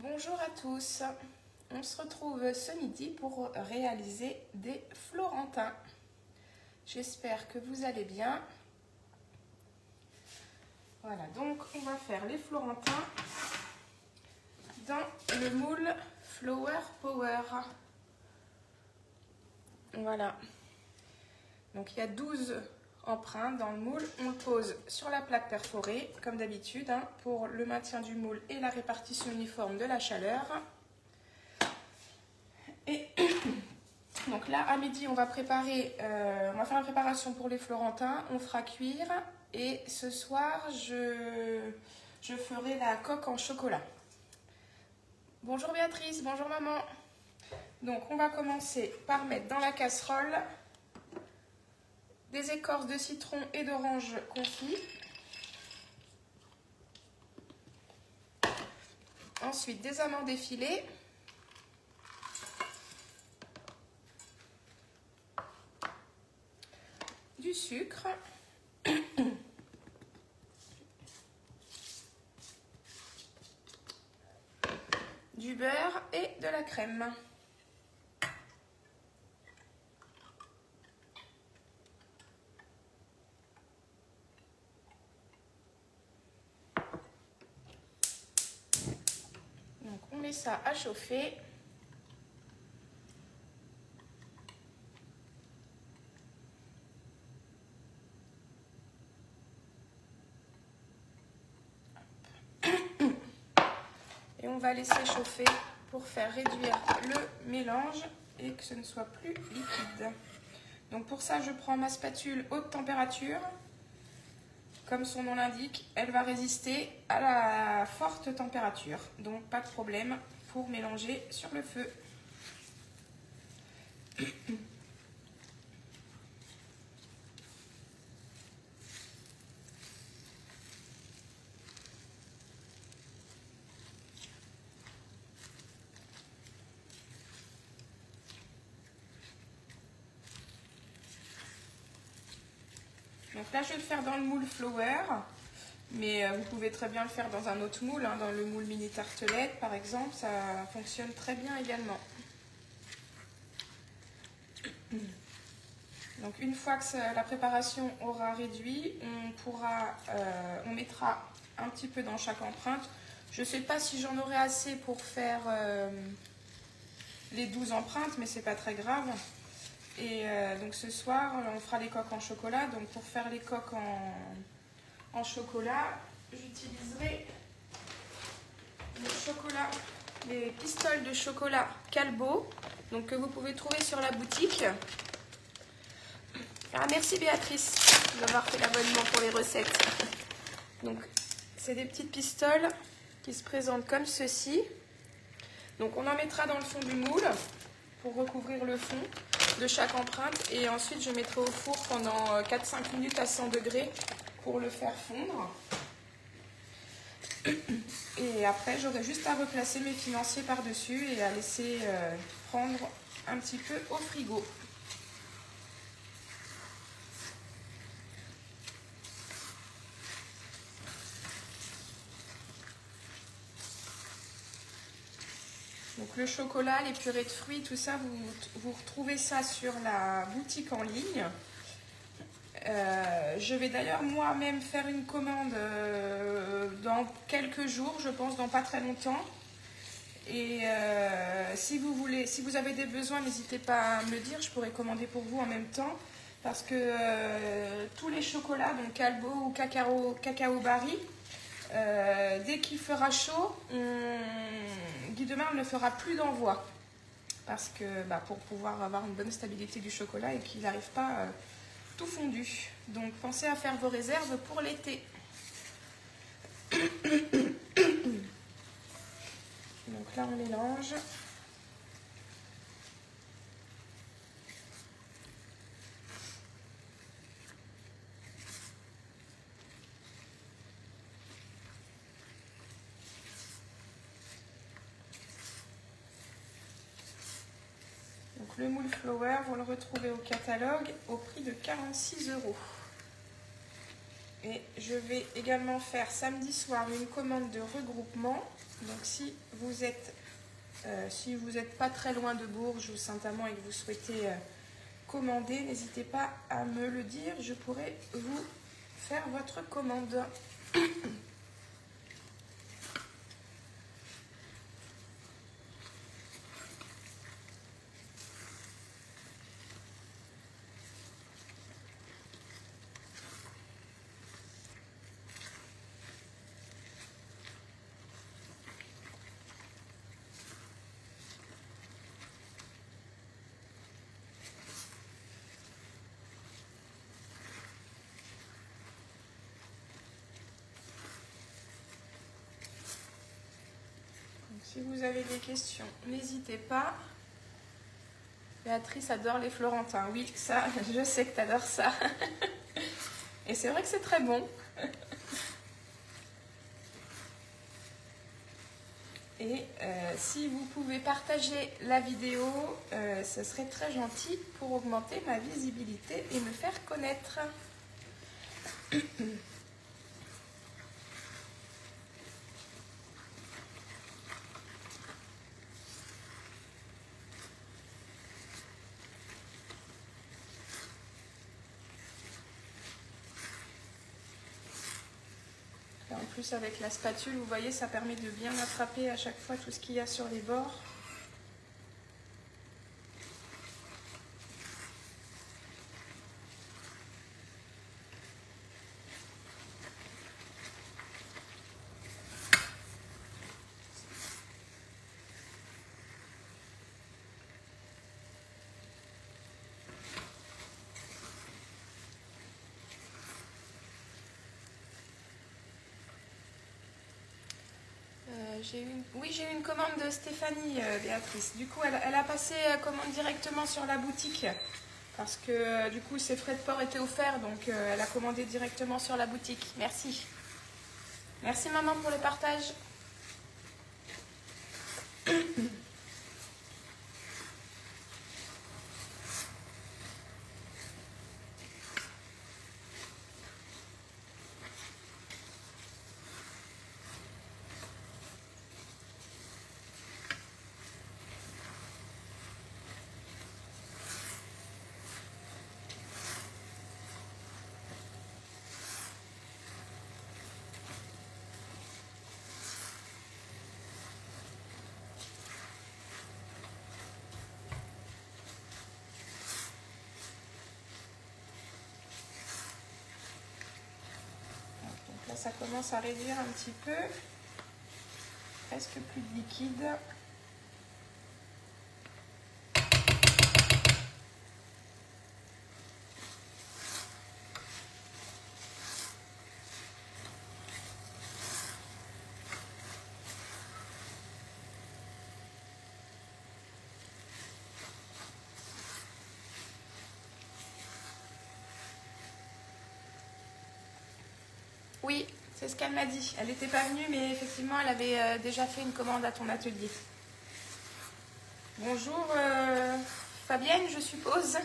Bonjour à tous, on se retrouve ce midi pour réaliser des florentins. J'espère que vous allez bien. Voilà, donc on va faire les florentins dans le moule Flower Power. Voilà, donc il y a 12 empreintes dans le moule. On le pose sur la plaque perforée comme d'habitude pour le maintien du moule et la répartition uniforme de la chaleur. Et donc là à midi on va préparer, on va faire la préparation pour les florentins, on fera cuire et ce soir je ferai la coque en chocolat. Bonjour Béatrice, bonjour maman. Donc on va commencer par mettre dans la casserole des écorces de citron et d'orange confit. Ensuite des amandes effilées. Du sucre. Du beurre et de la crème. Donc on met ça à chauffer. Et on va laisser chauffer pour faire réduire le mélange et que ce ne soit plus liquide. Donc pour ça, je prends ma spatule haute température. Comme son nom l'indique, elle va résister à la forte température. Donc pas de problème pour mélanger sur le feu. Donc là, je vais le faire dans le moule Flower, mais vous pouvez très bien le faire dans un autre moule, dans le moule mini tartelette par exemple, ça fonctionne très bien également. Donc une fois que la préparation aura réduit, on mettra un petit peu dans chaque empreinte. Je ne sais pas si j'en aurai assez pour faire les 12 empreintes, mais c'est pas très grave. Et donc ce soir, on fera les coques en chocolat. Donc pour faire les coques en chocolat, j'utiliserai le chocolat, les pistoles de chocolat Calbo, donc que vous pouvez trouver sur la boutique. Ah, merci Béatrice d'avoir fait l'abonnement pour les recettes. Donc c'est des petites pistoles qui se présentent comme ceci. Donc on en mettra dans le fond du moule pour recouvrir le fond de chaque empreinte et ensuite je mettrai au four pendant 4-5 minutes à 100 degrés pour le faire fondre. Et après j'aurai juste à replacer mes financiers par dessus et à laisser prendre un petit peu au frigo. Donc le chocolat, les purées de fruits, tout ça, vous retrouvez ça sur la boutique en ligne. Je vais d'ailleurs moi-même faire une commande dans quelques jours, je pense, dans pas très longtemps. Et si vous avez des besoins, n'hésitez pas à me le dire, je pourrais commander pour vous en même temps. Parce que tous les chocolats, donc Calbo ou Cacao Barry, dès qu'il fera chaud, Guy Demar ne fera plus d'envoi. Parce que pour pouvoir avoir une bonne stabilité du chocolat et qu'il n'arrive pas tout fondu. Donc pensez à faire vos réserves pour l'été. Donc là on mélange. Donc le moule Flower, vous le retrouvez au catalogue au prix de 46 €. Et Et je vais également faire samedi soir une commande de regroupement. Donc si vous êtes pas très loin de Bourges ou Saint-Amand et que vous souhaitez commander, n'hésitez pas à me le dire, je pourrai vous faire votre commande. Si vous avez des questions, n'hésitez pas. Béatrice adore les Florentins. Oui, ça, je sais que tu adores ça. Et c'est vrai que c'est très bon. Et si vous pouvez partager la vidéo, ce serait très gentil pour augmenter ma visibilité et me faire connaître. En plus avec la spatule, vous voyez, ça permet de bien attraper à chaque fois tout ce qu'il y a sur les bords. Oui, j'ai eu une commande de Stéphanie, Béatrice. Du coup, elle a passé commande directement sur la boutique parce que du coup, ses frais de port étaient offerts. Donc, elle a commandé directement sur la boutique. Merci. Merci, maman, pour le partage. Là, ça commence à réduire un petit peu. Presque plus de liquide. Oui, c'est ce qu'elle m'a dit. Elle n'était pas venue, mais effectivement, elle avait déjà fait une commande à ton atelier. Bonjour Fabienne, je suppose.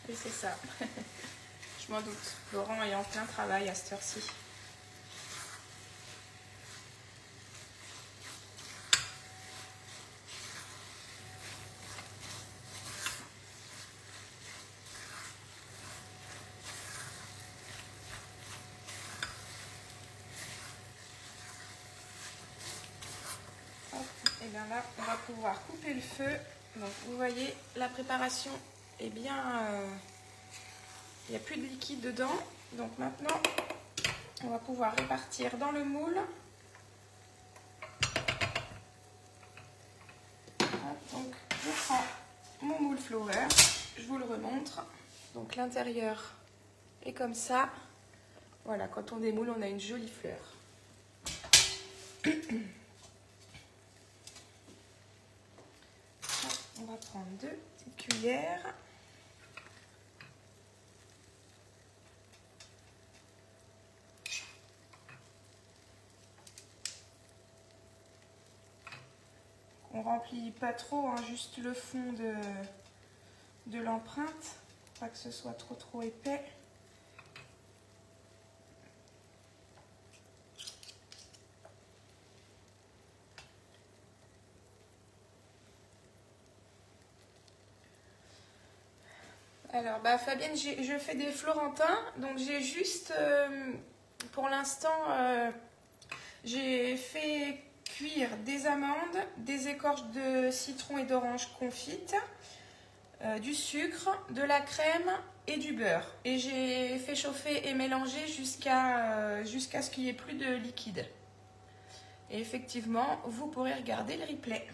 Oui, c'est ça. Je m'en doute. Laurent est en plein travail à cette heure-ci. Et bien là, on va pouvoir couper le feu. Donc, vous voyez, la préparation est bien... il n'y a plus de liquide dedans. Donc maintenant, on va pouvoir répartir dans le moule. Donc, je prends mon moule flower. Je vous le remontre. Donc l'intérieur est comme ça. Voilà, quand on démoule, on a une jolie fleur. On va prendre 2 petites cuillères. On remplit pas trop, hein, juste le fond de l'empreinte, pas que ce soit trop épais. Alors, Fabienne, je fais des florentins, donc j'ai juste, pour l'instant, j'ai fait cuire des amandes, des écorces de citron et d'orange confites, du sucre, de la crème et du beurre. Et j'ai fait chauffer et mélanger jusqu'à ce qu'il n'y ait plus de liquide. Et effectivement, vous pourrez regarder le replay.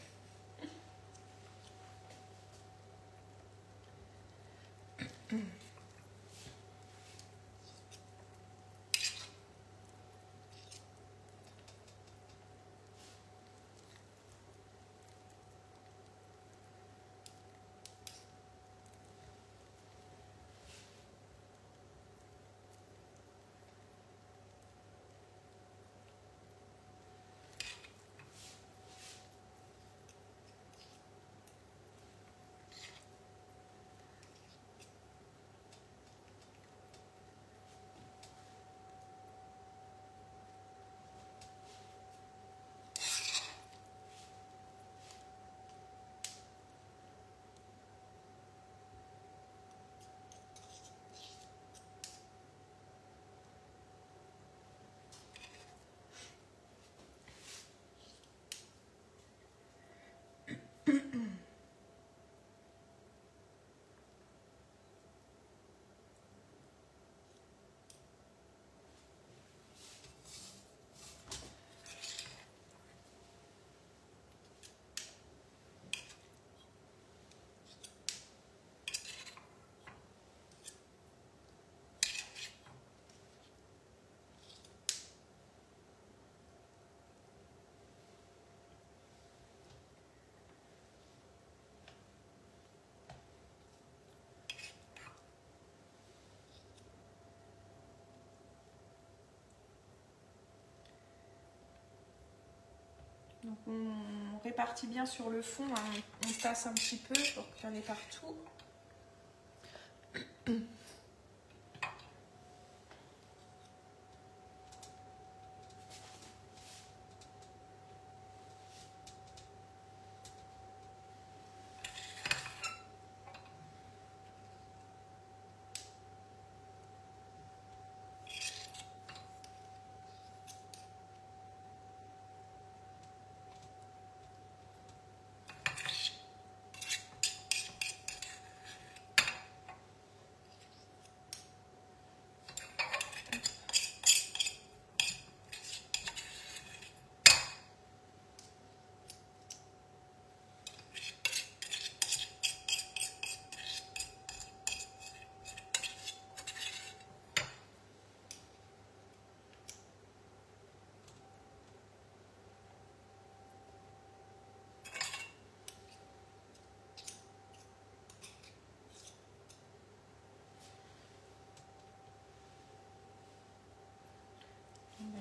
Donc on répartit bien sur le fond, hein. On tasse un petit peu pour qu'il y en ait partout.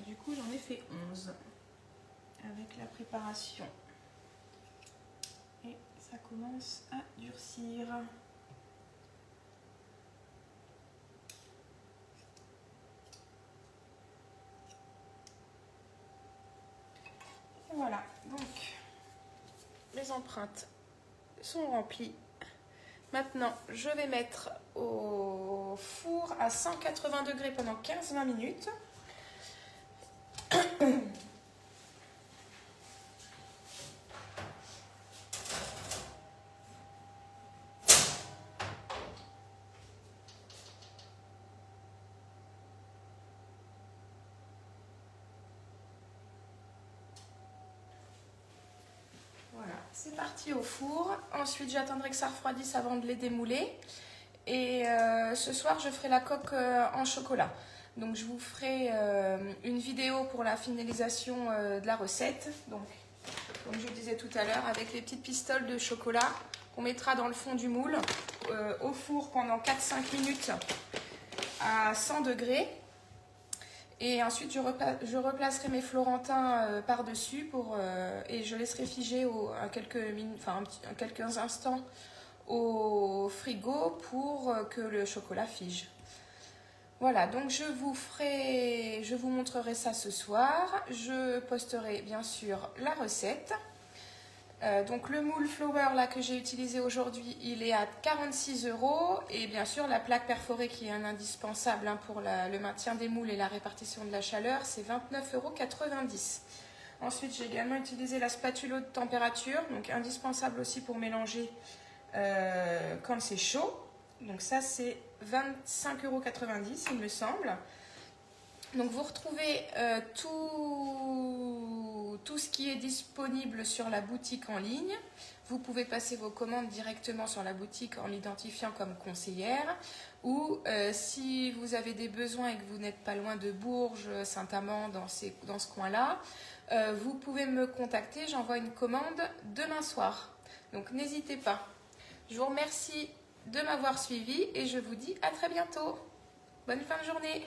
Du coup, j'en ai fait 11 avec la préparation. Et ça commence à durcir. Et voilà, donc les empreintes sont remplies. Maintenant, je vais mettre au four à 180 degrés pendant 15-20 minutes. c'est parti au four. Ensuite, j'attendrai que ça refroidisse avant de les démouler. Et ce soir, je ferai la coque en chocolat. Donc, je vous ferai une vidéo pour la finalisation de la recette. Donc, comme je vous disais tout à l'heure, avec les petites pistoles de chocolat qu'on mettra dans le fond du moule au four pendant 4-5 minutes à 100 degrés. Et ensuite, je replacerai mes florentins par-dessus et je laisserai figer quelques instants au frigo pour que le chocolat fige. Voilà, donc je vous montrerai ça ce soir. Je posterai bien sûr la recette. Donc le moule flower là que j'ai utilisé aujourd'hui, il est à 46 € et bien sûr la plaque perforée qui est un indispensable pour le maintien des moules et la répartition de la chaleur, c'est 29,90 €. Ensuite j'ai également utilisé la spatule haute température, donc indispensable aussi pour mélanger quand c'est chaud. Donc ça c'est 25,90 € il me semble. Donc vous retrouvez tout ce qui est disponible sur la boutique en ligne. Vous pouvez passer vos commandes directement sur la boutique en l'identifiant comme conseillère. Ou si vous avez des besoins et que vous n'êtes pas loin de Bourges, Saint-Amand, dans ce coin-là, vous pouvez me contacter. J'envoie une commande demain soir. Donc n'hésitez pas. Je vous remercie de m'avoir suivi et je vous dis à très bientôt. Bonne fin de journée.